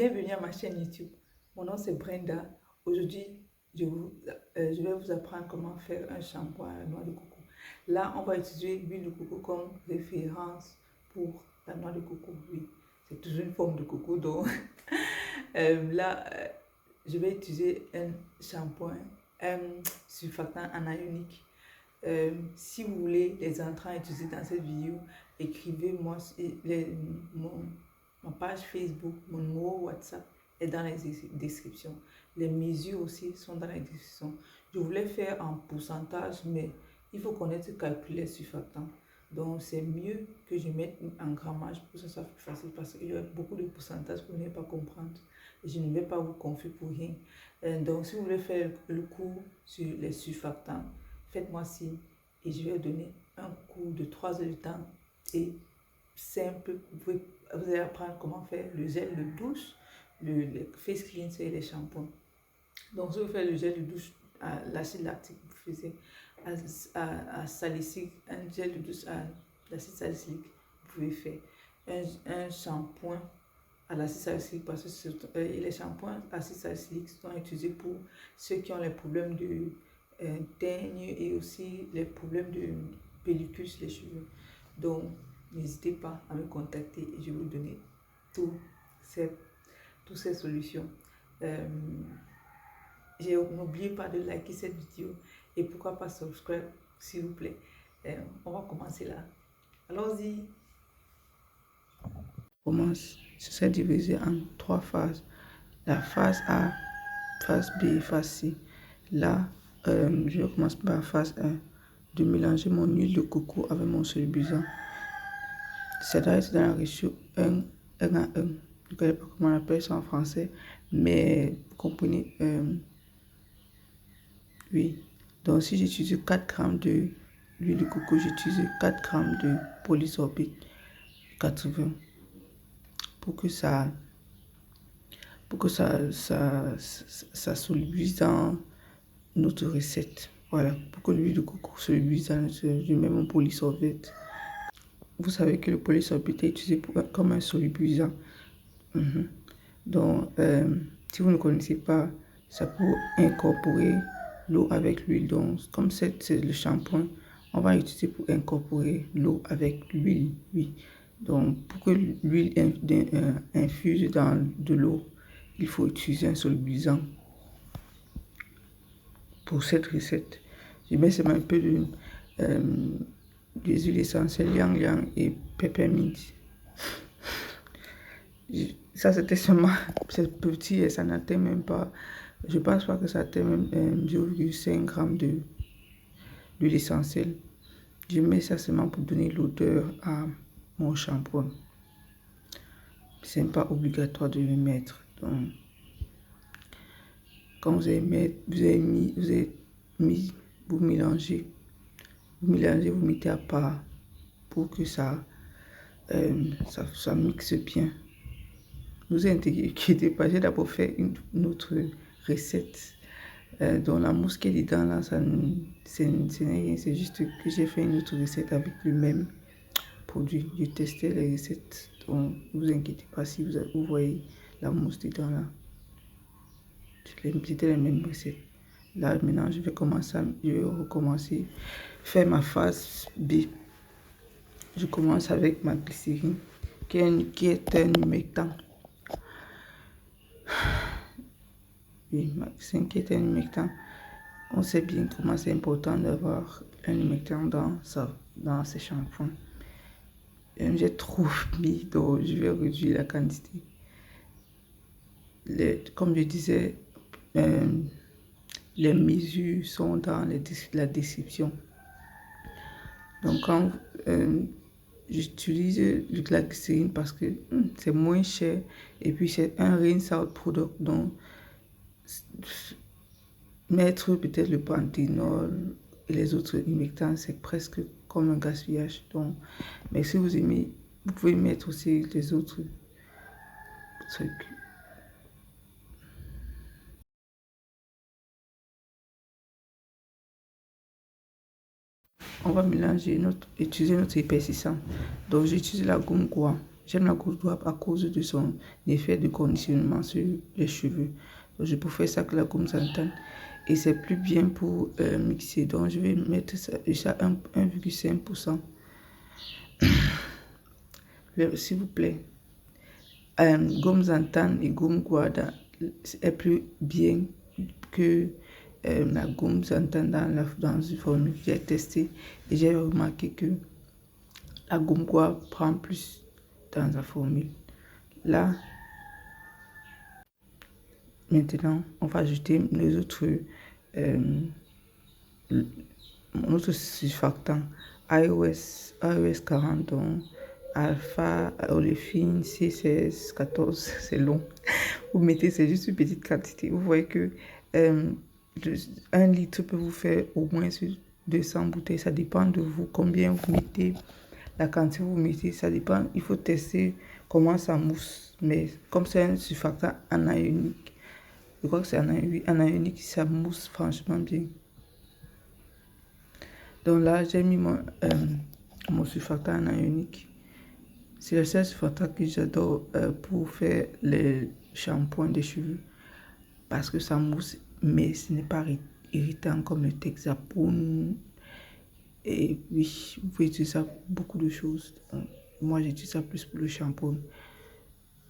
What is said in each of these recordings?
Bienvenue à ma chaîne YouTube. Mon nom c'est Brenda. Aujourd'hui, je vais vous apprendre comment faire un shampoing à la noix de coco. Là, on va utiliser l'huile de coco comme référence pour la noix de coco. Oui, c'est toujours une forme de coco. Donc, je vais utiliser un shampoing, un surfactant anionique. Si vous voulez les entrants utilisés dans cette vidéo, écrivez-moi ma page Facebook, mon numéro WhatsApp est dans les descriptions. Les mesures aussi sont dans les descriptions. Je voulais faire en pourcentage, mais il faut connaître calculer surfactant. Donc c'est mieux que je mette en grammage pour que ce soit plus facile parce qu'il y a beaucoup de pourcentages que vous n'allez pas comprendre. Et je ne vais pas vous confier pour rien. Donc si vous voulez faire le cours sur les surfactants, faites-moi signe et je vais vous donner un cours de 3 heures de temps et simple. Vous allez apprendre comment faire le gel de douche, le face cleanser et les shampoings. Donc, si vous faites le gel de douche à l'acide lactique, vous faisiez à salicylique, un gel de douche à l'acide salicylique, vous pouvez faire un shampoing à l'acide salicylique parce que les shampoings à l'acide salicylique sont utilisés pour ceux qui ont les problèmes de teigne et aussi les problèmes de pellicule sur les cheveux. Donc, n'hésitez pas à me contacter et je vais vous donner toutes ces solutions. N'oubliez pas de liker cette vidéo et pourquoi pas subscribe s'il vous plaît. On va commencer là. Allons-y. On commence. Ce sera divisé en 3 phases. La phase A, phase B et phase C. Là, je commence par la phase 1. De mélanger mon huile de coco avec mon solubilisant. Ça doit être dans la ratio 1 à 1. Je ne connais pas comment on appelle ça en français, mais vous comprenez. Oui. Donc si j'utilise 4 grammes de l'huile de coco, j'utilise 4 grammes de polysorbate 80 pour que ça solubilise dans notre recette. Voilà, pour que l'huile de coco solubilise dans notre recette, je mets mon polysorbate. Vous savez que le polysorbate est utilisé comme un solubilisant. Donc, si vous ne connaissez pas, ça peut incorporer l'eau avec l'huile. Donc, comme c'est le shampoing, on va utiliser pour incorporer l'eau avec l'huile. Oui. Donc, pour que l'huile infuse dans de l'eau, il faut utiliser un solubilisant. Pour cette recette, je mets seulement un peu des huiles essentielles Yang Yang et Peppermint. Ça c'était seulement, c'est petit et ça n'atteint même pas, je pense pas que ça atteint même 0,5 g d'huile essentielle. Je mets ça seulement pour donner l'odeur à mon shampoing. Ce n'est pas obligatoire de le mettre. Donc, quand vous mélangez, vous mettez à part pour que ça mixe bien. Ne vous inquiétez pas, j'ai d'abord fait une autre recette dont la mousse qui est dedans là, c'est rien, c'est juste que j'ai fait une autre recette avec le même produit. J'ai testé les recettes, donc ne vous inquiétez pas si vous voyez la mousse dedans là. C'était les mêmes recettes. Là maintenant je vais recommencer faire ma phase B. Je commence avec ma glycérine qui est un humectant. Oui, ma glycérine qui est un humectant. On sait bien comment c'est important d'avoir un humectant dans ces shampoings. J'ai trop mis, donc je vais réduire la quantité. Comme je disais, les mesures sont dans la description. Donc quand j'utilise la glycérine parce que c'est moins cher et puis c'est un rinse out product. Donc mettre peut-être le panthénol et les autres humectants, c'est presque comme un gaspillage. Donc, mais si vous aimez, vous pouvez mettre aussi les autres trucs. On va mélanger utiliser notre épaississant. Donc j'utilise la gomme Gua. J'aime la gousse d'oie à cause de son effet de conditionnement sur les cheveux. Donc, je préfère ça que la gomme santan. Et c'est plus bien pour mixer. Donc, je vais mettre ça à 1,5%. S'il vous plaît. Gomme santan et gomme guada est plus bien que la gomme santan dans une formule que j'ai testée. Et j'ai remarqué que la gomme guada prend plus dans la formule. Là, maintenant, on va ajouter les autres, notre surfactant iOS 40, donc alpha, oléfine, C16, 14, c'est long. Vous mettez, c'est juste une petite quantité. Vous voyez que 1 litre peut vous faire au moins 200 bouteilles. Ça dépend de vous, combien vous mettez, la quantité que vous mettez, ça dépend. Il faut tester comment ça mousse. Mais comme c'est un surfactant anionique, je crois que c'est anionique, ça mousse franchement bien. Donc là, j'ai mis mon surfactant anionique. C'est le seul surfactant que j'adore pour faire les shampoings des cheveux. Parce que ça mousse, mais ce n'est pas irritant comme le Texapoon. Et oui, vous pouvez utiliser ça pour beaucoup de choses. Donc, moi, j'utilise ça plus pour le shampoing.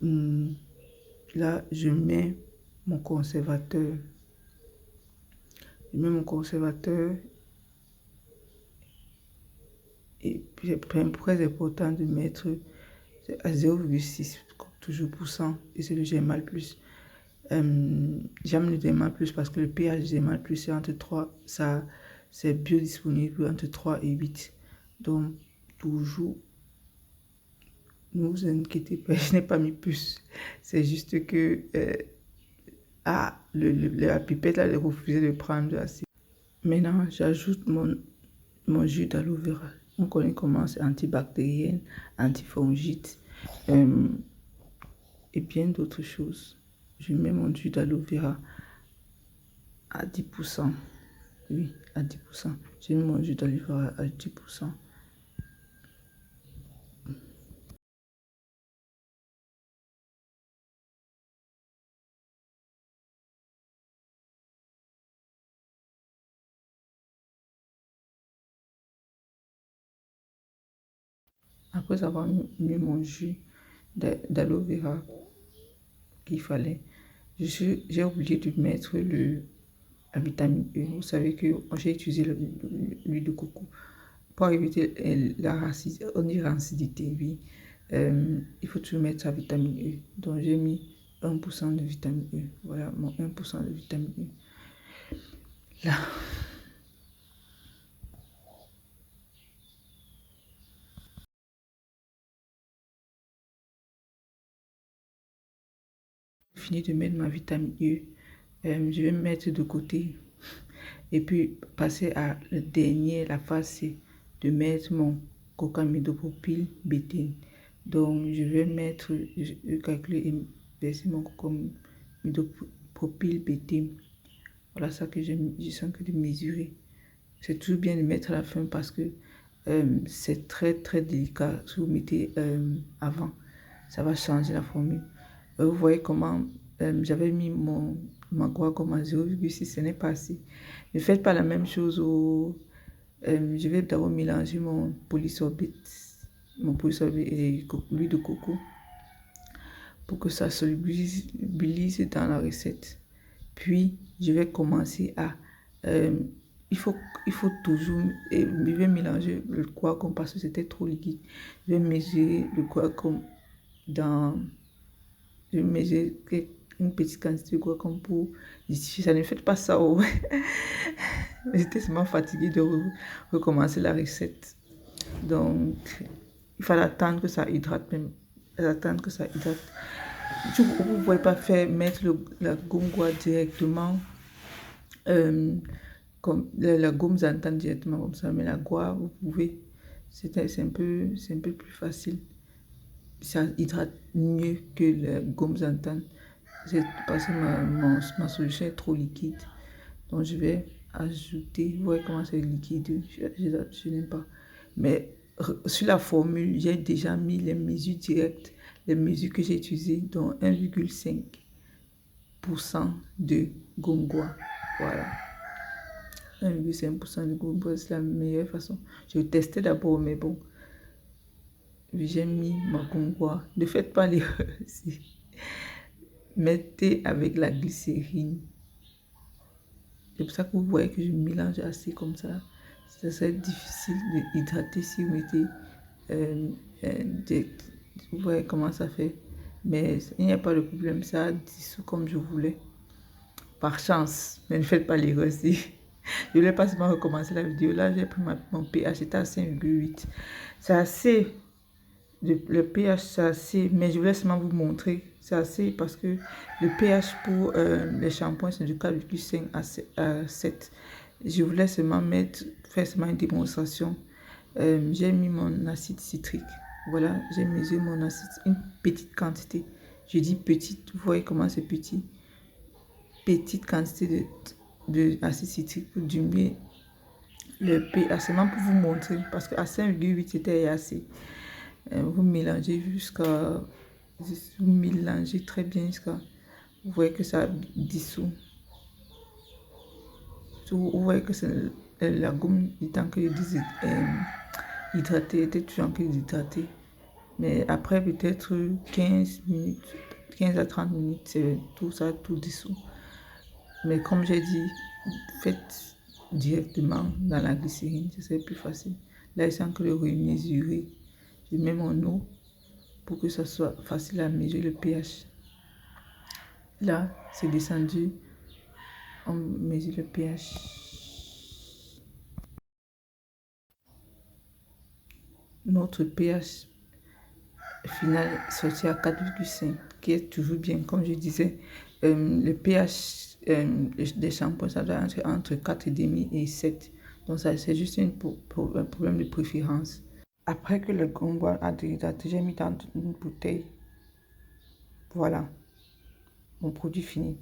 Là, je mets mon conservateur. Et puis, c'est très important de mettre à 0,6, comme toujours, pour cent. Et c'est le Germal Plus. J'aime le Germal Plus parce que le pH du Germal Plus c'est entre 3, ça, c'est biodisponible entre 3 et 8. Donc, toujours, ne vous inquiétez pas, je n'ai pas mis plus. C'est juste que la pipette, là, elle refusait de prendre assez. Maintenant, j'ajoute mon jus d'aloe vera. On connaît comment c'est antibactérien, antifongite et bien d'autres choses. Je mets mon jus d'aloe vera à 10%. Oui, à 10%. J'ai mis mon jus d'aloe vera à 10%. Après avoir mis mon jus d'aloe vera qu'il fallait, j'ai oublié de mettre la vitamine E. Vous savez que j'ai utilisé l'huile de coco pour éviter la rancidité, oui. Il faut toujours mettre sa vitamine E. Donc j'ai mis 1% de vitamine E. Voilà mon 1% de vitamine E. Là. Fini de mettre ma vitamine E. Je vais me mettre de côté. Et puis passer à la phase C, de mettre mon cocamidopropyl béthane. Donc je vais mettre, je calcule et verser mon cocamidopropyl béthane. Voilà ça que je sens que de mesurer. C'est toujours bien de mettre à la fin parce que c'est très très délicat. Si vous mettez avant, ça va changer la formule. Vous voyez comment j'avais mis ma guacamole à 0,6, ce n'est pas assez. Ne faites pas la même chose je vais d'abord mélanger mon polysorbate et l'huile de coco pour que ça solubilise dans la recette. Puis, je vais commencer à... il faut toujours... je vais mélanger le guacamole parce que c'était trop liquide. Je vais mesurer le guacamole dans... Je vais mesurer une petite quantité de guacamole pour justifier ça. Ne faites pas ça. Oh. J'étais tellement fatiguée de recommencer la recette. Donc, il fallait attendre que ça hydrate même. Attendre que ça hydrate. Vous ne pouvez pas mettre la gomme guada directement, comme la gomme santan directement comme ça, mais la guada, vous pouvez. C'est un peu plus facile. Ça hydrate mieux que la gomme santan. C'est parce que ma solution est trop liquide. Donc, je vais ajouter. Vous voyez comment c'est liquide. Je n'aime pas. Mais sur la formule, j'ai déjà mis les mesures directes, les mesures que j'ai utilisées, dont 1,5% de gongois. Voilà. 1,5% de gongois, c'est la meilleure façon. Je testais d'abord, mais bon, j'ai mis ma gongois. Ne faites pas l'erreur aussi. Mettez avec la glycérine. C'est pour ça que vous voyez que je mélange assez comme ça. Ça serait difficile d'hydrater si vous mettez vous voyez comment ça fait. Mais il n'y a pas de problème, ça dissout comme je voulais. Par chance, mais ne faites pas l'erreur aussi. Je ne voulais pas seulement recommencer la vidéo. Là, j'ai pris mon pH, c'était à 5,8. C'est assez. Le pH, c'est assez. Mais je voulais seulement vous montrer. C'est assez parce que le pH pour les shampoings, c'est de 4,5 à 7. Je voulais seulement faire seulement une démonstration. J'ai mis mon acide citrique. Voilà, j'ai mesuré mon acide, une petite quantité. Je dis petite, vous voyez comment c'est petit. Petite quantité de acide citrique pour diminuer le pH, seulement pour vous montrer. Parce qu'à 5,8, c'était assez. Vous mélangez vous mélangez très bien jusqu'à, vous voyez que ça dissout. Vous voyez que c'est la gomme du temps que je disais hydrater, était toujours en train d'hydrater. Mais après peut-être 15 minutes, 15 à 30 minutes, c'est tout ça, tout dissous. Mais comme j'ai dit, faites directement dans la glycérine, c'est plus facile. Là, il sent que le remesurer. Je mets mon eau pour que ça soit facile à mesurer le pH. Là, c'est descendu. On mesure le pH. Notre pH final sorti à 4,5, qui est toujours bien. Comme je disais, le pH des shampoings, ça doit être entre 4,5 et 7. Donc, ça, c'est juste un problème de préférence. Après que le gongois a déshydraté, j'ai mis dans une bouteille. Voilà, mon produit fini.